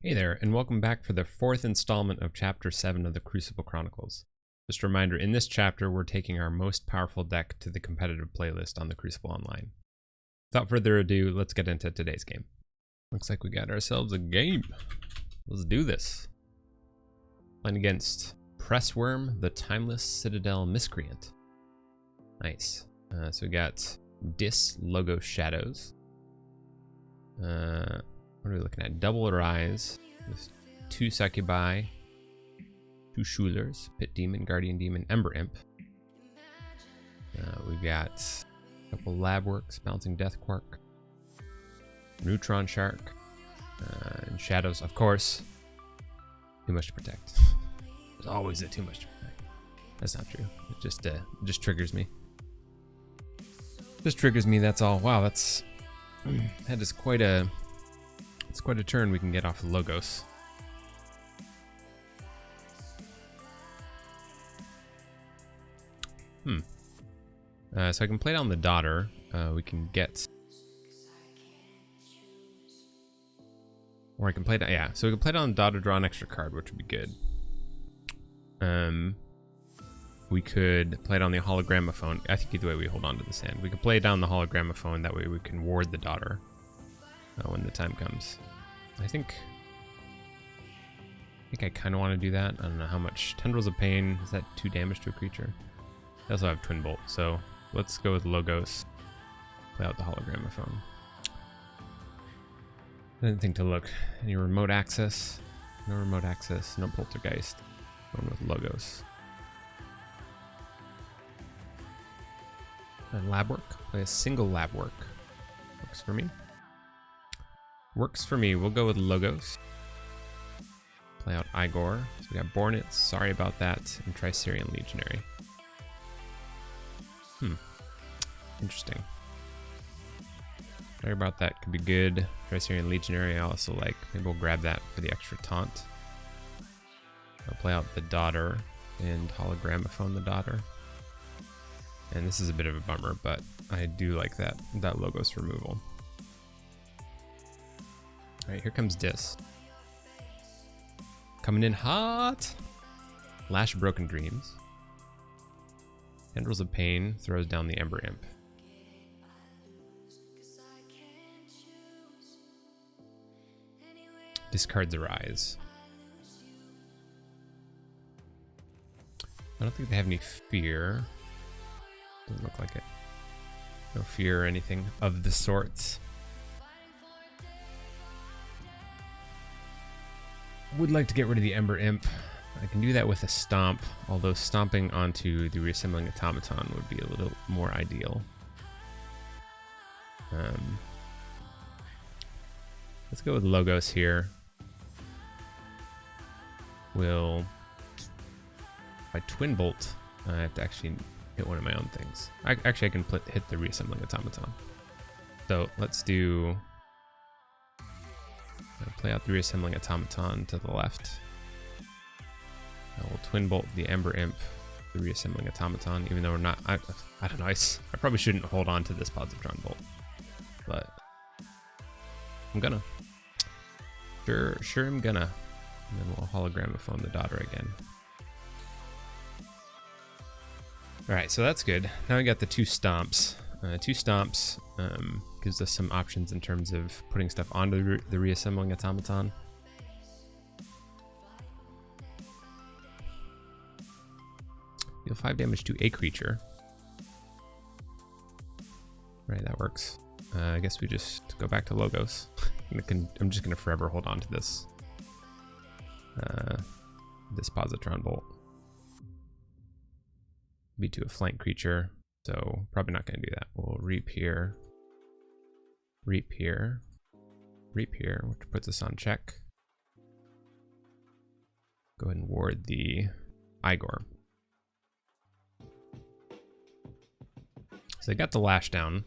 Hey there, and welcome back for the fourth installment of Chapter 7 of the Crucible Chronicles. Just a reminder, in this chapter, we're taking our most powerful deck to the competitive playlist on the Crucible Online. Without further ado, let's get into today's game. Looks like we got ourselves a game. Let's do this. Playing against Pressworm, the Timeless Citadel Miscreant. Nice. So we got Dis Logo Shadows. What are we looking at? Double Rise with 2 Succubi, 2 Schulers, Pit Demon, Guardian Demon, Ember Imp. We've got a couple Lab Works, Bouncing Death Quark, Neutron Shark, and Shadows, of course. Too much to protect. There's always a too much to protect. That's not true. It just triggers me. Just triggers me, that's all. Wow, that is quite a... It's quite a turn we can get off of Logos. So I can play down the daughter. We can get... Or I can play down... Yeah, so we can play down the daughter, draw an extra card, which would be good. We could play down the Hologramophone. I think either way we hold on to this hand. We could play down the Hologramophone, that way we can ward the daughter. When the time comes. I think I kind of want to do that. I don't know how much. Tendrils of Pain, is that 2 damage to a creature? I also have Twin Bolt, so let's go with Logos. Play out the Hologramophone. I didn't think to look. Any remote access? No remote access, no Poltergeist. Going with Logos. And Lab Work. Play a single Lab Work. Works for me. Works for me. We'll go with Logos. Play out Igor. So we got Bornitz. Sorry about that. And Tricerian Legionary. Interesting. Sorry about that. Could be good. Tricerian Legionary. I also like. Maybe we'll grab that for the extra taunt. I'll play out the daughter and Hologramophone the daughter. And this is a bit of a bummer, but I do like that Logos removal. Alright, here comes Dis. Coming in hot! Lash Broken Dreams. Tendrils of Pain throws down the Ember Imp. Discards Arise. I don't think they have any fear. Doesn't look like it. No fear or anything of the sorts. Would like to get rid of the Ember Imp. I can do that with a Stomp, although stomping onto the Reassembling Automaton would be a little more ideal. Let's go with Logos here. By Twin Bolt, I have to actually hit one of my own things. I can hit the Reassembling Automaton. So let's do... Play out the Reassembling Automaton to the left. We'll Twin Bolt the Ember Imp, the Reassembling Automaton, even though we're not... I don't know, I probably shouldn't hold on to this Positron Bolt. But... I'm gonna. Sure I'm gonna. And then we'll Hologramophone the daughter again. Alright, so that's good. Now we got the 2 Stomps. 2 Stomps gives us some options in terms of putting stuff onto the Reassembling Automaton. Deal 5 damage to a creature. Right, that works. I guess we just go back to Logos. I'm just going to forever hold on to this. This Positron Bolt. Be to a flank creature. So probably not going to do that. We'll Reap here, which puts us on check. Go ahead and ward the Igor. So they got the Lash down.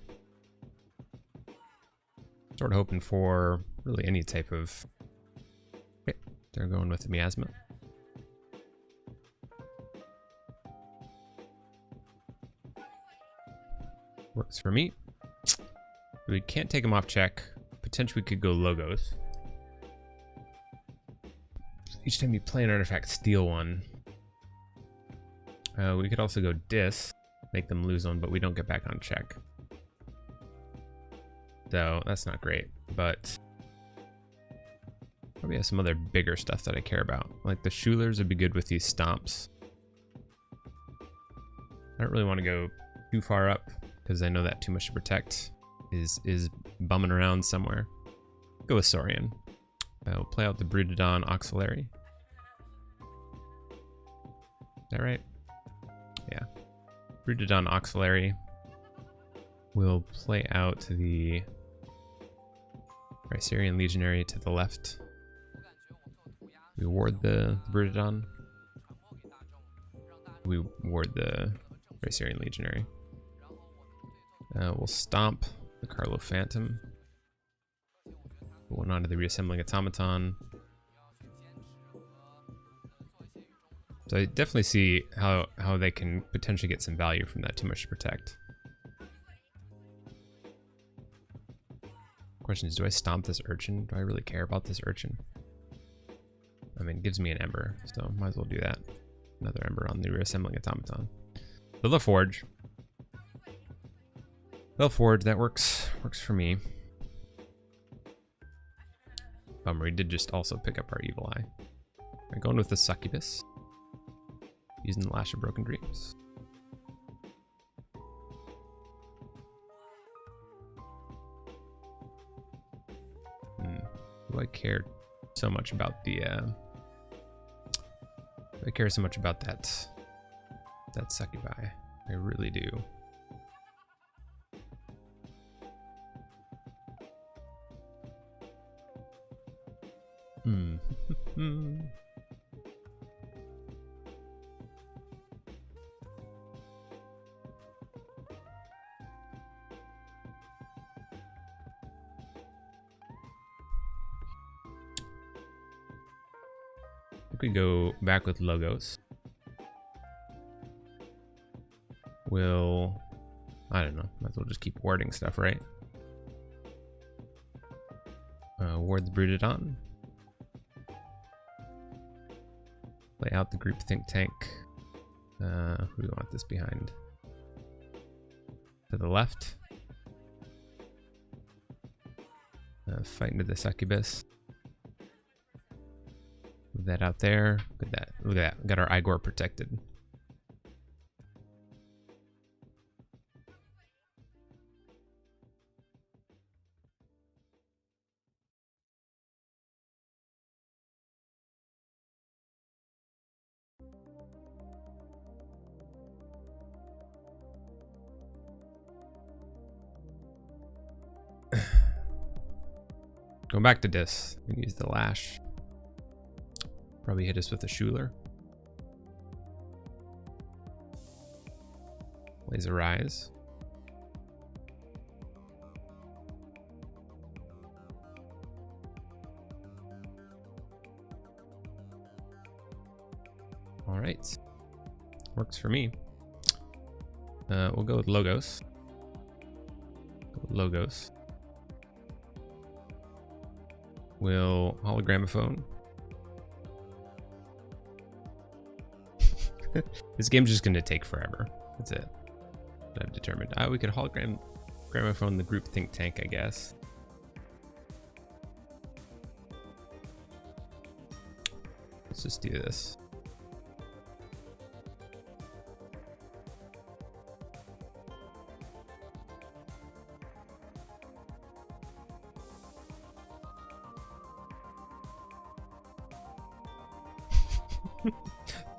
Sort of hoping for really any type of... Okay, they're going with the Miasma. Works for me. We can't take him off check. Potentially we could go Logos. each time you play an artifact, steal one. We could also go dis, make them lose one, but we don't get back on check. So that's not great, but probably have some other bigger stuff that I care about. Like the Schulers would be good with these stomps. I don't really want to go too far up because I know that too much to protect is bumming around somewhere. Go with Saurian. We'll play out the Brutodon Auxiliary. Is that right? Yeah. Brutodon Auxiliary. We'll play out the Rhycerian Legionary to the left. We ward the Brutodon. We ward the Rhycerian Legionary. We'll stomp the Carlo Phantom. Put one onto the Reassembling Automaton. So I definitely see how they can potentially get some value from that too much to protect. Question is, do I stomp this urchin? Do I really care about this urchin? I mean, it gives me an ember, so might as well do that. Another ember on the Reassembling Automaton. The LaForge. LaForge, that works for me. Bummer, we did just also pick up our Evil Eye. I'm going with the Succubus. Using the Lash of Broken Dreams. Do I care so much about the I care so much about that Succubi. I really do. We go back with Logos. We'll, I don't know, might as well just keep warding stuff, right? Ward the Brutodon. Play out the group Think Tank. Who do we want this behind? To the left. Fight into the Succubus. Move that out there. Look at that. Look at that. Got our Igor protected. Going back to this. We can use the Lash. Probably hit us with a Schuler. Laser Rise. All right. Works for me. We'll go with Logos. Logos. We'll Hologramophone. This game's just going to take forever. That's it. I've determined. We could Hologramophone the group Think Tank, I guess. Let's just do this.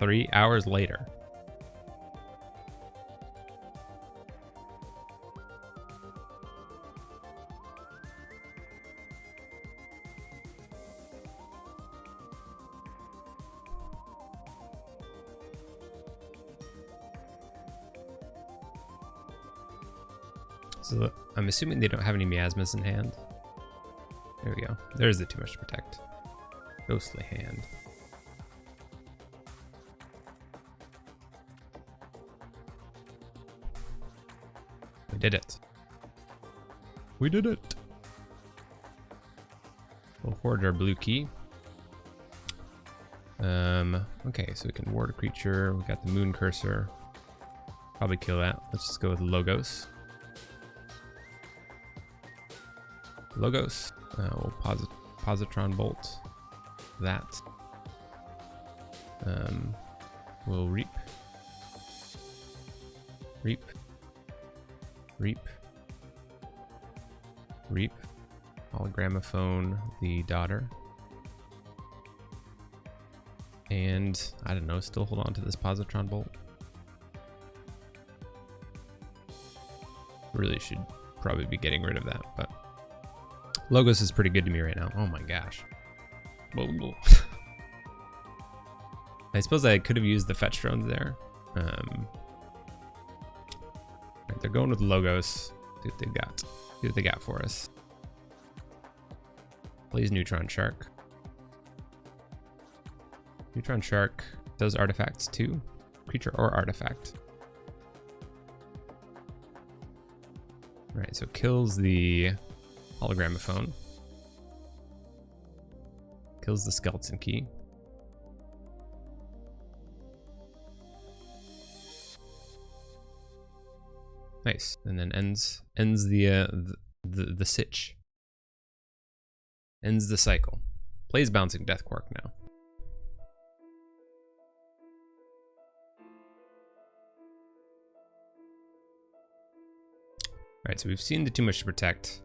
Three hours later. So I'm assuming they don't have any miasmas in hand. There we go. There's the too much to protect. Ghostly Hand. We did it. We did it. We'll forge our blue key. Okay, so we can ward a creature. We got the moon cursor. Probably kill that. Let's just go with Logos. Logos. We'll Positron Bolt that. We'll Reap. Reap. Reap. Reap. Hologramophone the daughter. And, I don't know, still hold on to this Positron Bolt. Really should probably be getting rid of that, but Logos is pretty good to me right now. Oh my gosh. I suppose I could have used the fetch drones there. Right, they're going with Logos. See what they've got. See what they got for us. Plays Neutron Shark. Neutron Shark does artifacts too. Creature or artifact. Right, so kills the Hologramophone. Kills the Skeleton Key. Nice, and then ends the sitch. Ends the cycle. Plays Bouncing Death Quark now. Alright, so we've seen the Too Much to Protect.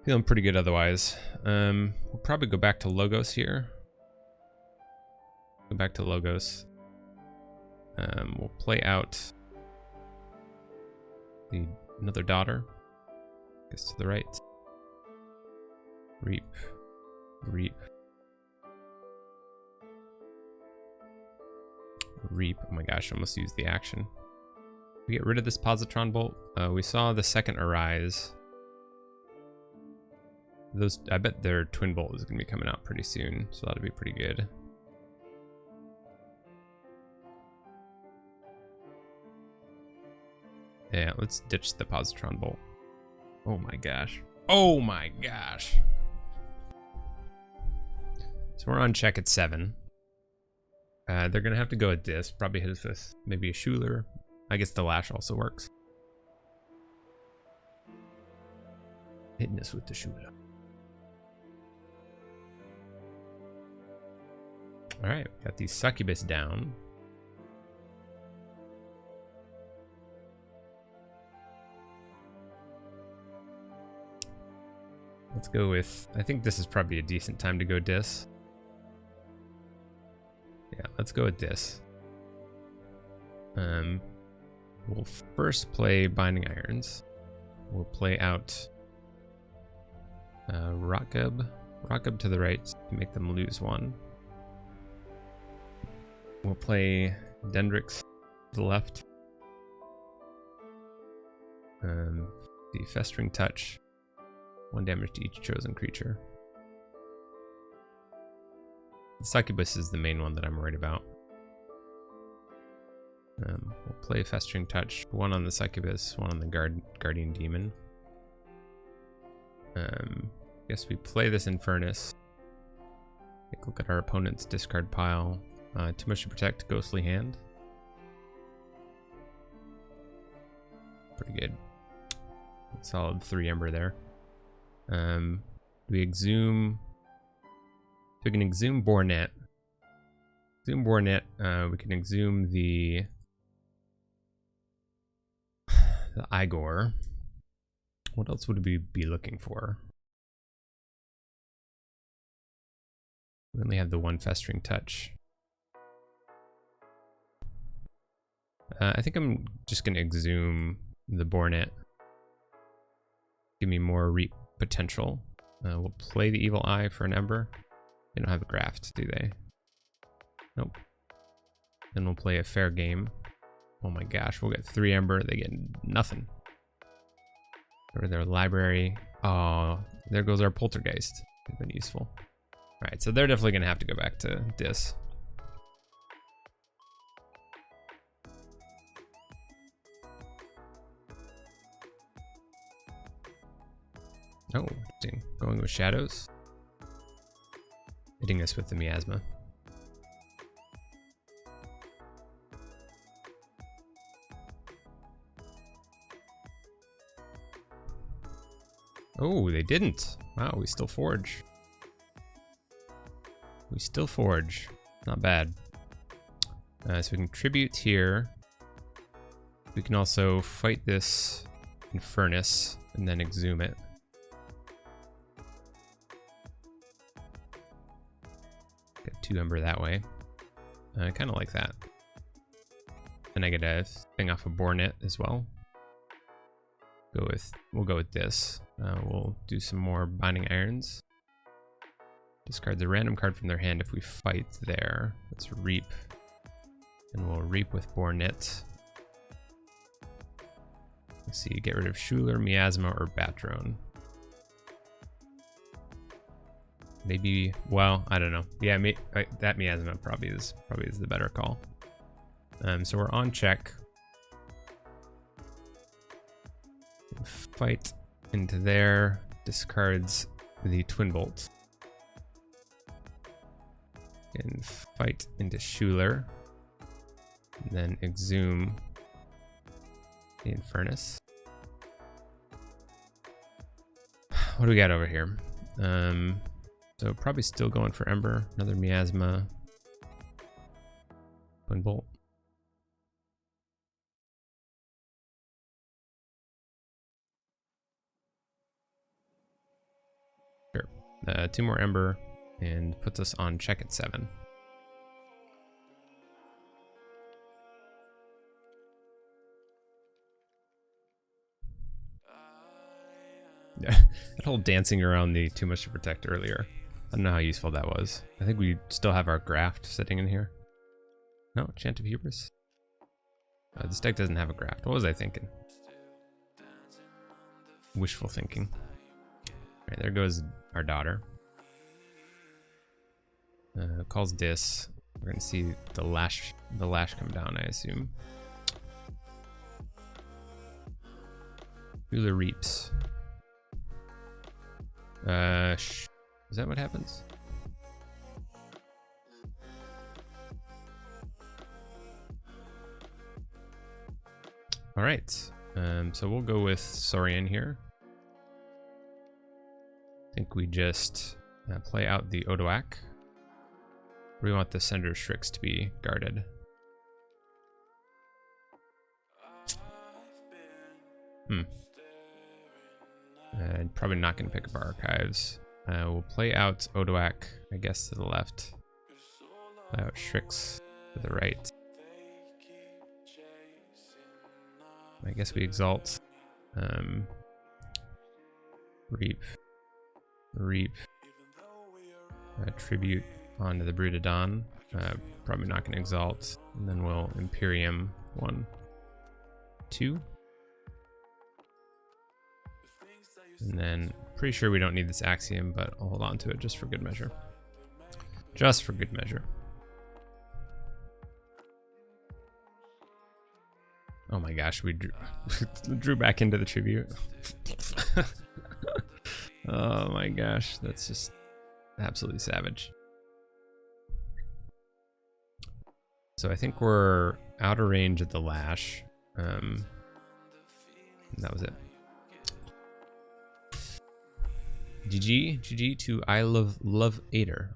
Feeling pretty good otherwise. We'll probably go back to Logos here. Go back to Logos. We'll play out another daughter. Gets to the right. Reap. Reap. Reap. Oh my gosh, I almost used the action. We get rid of this Positron Bolt. We saw the second Arise. Those, I bet their Twin Bolt is going to be coming out pretty soon, so that'll be pretty good. Yeah, let's ditch the Positron Bolt. Oh my gosh. Oh my gosh. So we're on check at 7. They're going to have to go at this. Probably hit us with maybe a Schuler. I guess the Lash also works. Hitting us with the Schuler. Alright, we got these Succubus down. Let's go with, I think this is probably a decent time to go Dis. Yeah, let's go with Dis. We'll first play Binding Irons. We'll play out Rockgub. Rockgub to the right to make them lose 1. We'll play Dendrix to the left. The Festering Touch. 1 damage to each chosen creature. The Succubus is the main one that I'm worried about. We'll play Festering Touch. 1 on the Succubus, 1 on the Guardian Demon. Guess we play this Infernus. Take a look at our opponent's discard pile. Too Much to Protect, Ghostly Hand. Pretty good. Solid 3 Ember there. We exhume. We can exhume Bornet. Exhume Bornet. We can exhume the Igor. What else would we be looking for? We only have the 1 Festering Touch. I think I'm just going to exhume the Bornet. Give me more Reap potential. We'll play the Evil Eye for an Ember. They don't have a graft, do they? Nope. Then we'll play a Fair Game. Oh my gosh, we'll get 3 Ember. They get nothing. Go to their library. Oh, there goes our Poltergeist. They've been useful. Alright, so they're definitely going to have to go back to Dis. Oh, interesting. Going with Shadows. They hitting us with the miasma. Oh, they didn't. Wow, we still forge. We still forge. Not bad. So we can tribute here. We can also fight this in furnace and then exhume it. Get 2 ember that way. I kind of like that. Then I get a thing off of Bornet as well. We'll go with this. We'll do some more binding irons. Discard the random card from their hand if we fight there. Let's reap. And we'll reap with Bornet. Let's see, get rid of Schuler, Miasma, or Batrone. Maybe, well, I don't know. Yeah, that Miasma probably is the better call. So we're on check. Fight into there, discards the Twin Bolt. And fight into Schuler. And then exhume the Infernus. What do we got over here? So probably still going for Ember. Another Miasma. Twin Bolt. Sure. 2 more Ember and puts us on check at 7. Yeah, that whole dancing around the too much to protect earlier. I don't know how useful that was. I think we still have our graft sitting in here. No, Chant of Hubris. This deck doesn't have a graft. What was I thinking? Wishful thinking. Alright, there goes our daughter. Calls Dis. We're gonna see the lash come down, I assume. Ruler reaps. Is that what happens? All right. So we'll go with Saurian here. I think we just play out the Odoak. We want the Sender Shrix to be guarded. Probably not going to pick up our archives. We'll play out Odoak, I guess, to the left. Play out Shrix to the right. I guess we exalt. Reap. Tribute onto the Brood of Dawn. Probably not going to exalt. And then we'll Imperium 1, 2. And then, pretty sure we don't need this Axiom, but I'll hold on to it just for good measure. Just for good measure. Oh my gosh, we drew back into the tribute. Oh my gosh, that's just absolutely savage. So I think we're out of range at the lash. And that was it. GG to Elevator.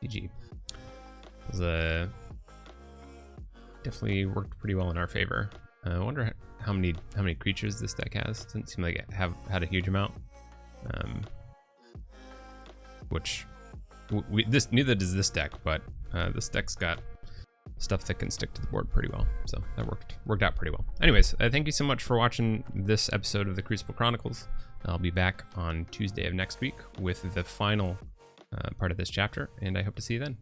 GG. It was definitely worked pretty well in our favor. I wonder how many creatures this deck has. Doesn't seem like it had a huge amount. Which neither does this deck, but this deck's got stuff that can stick to the board pretty well. So that worked out pretty well. Anyways, thank you so much for watching this episode of the Crucible Chronicles. I'll be back on Tuesday of next week with the final part of this chapter, and I hope to see you then.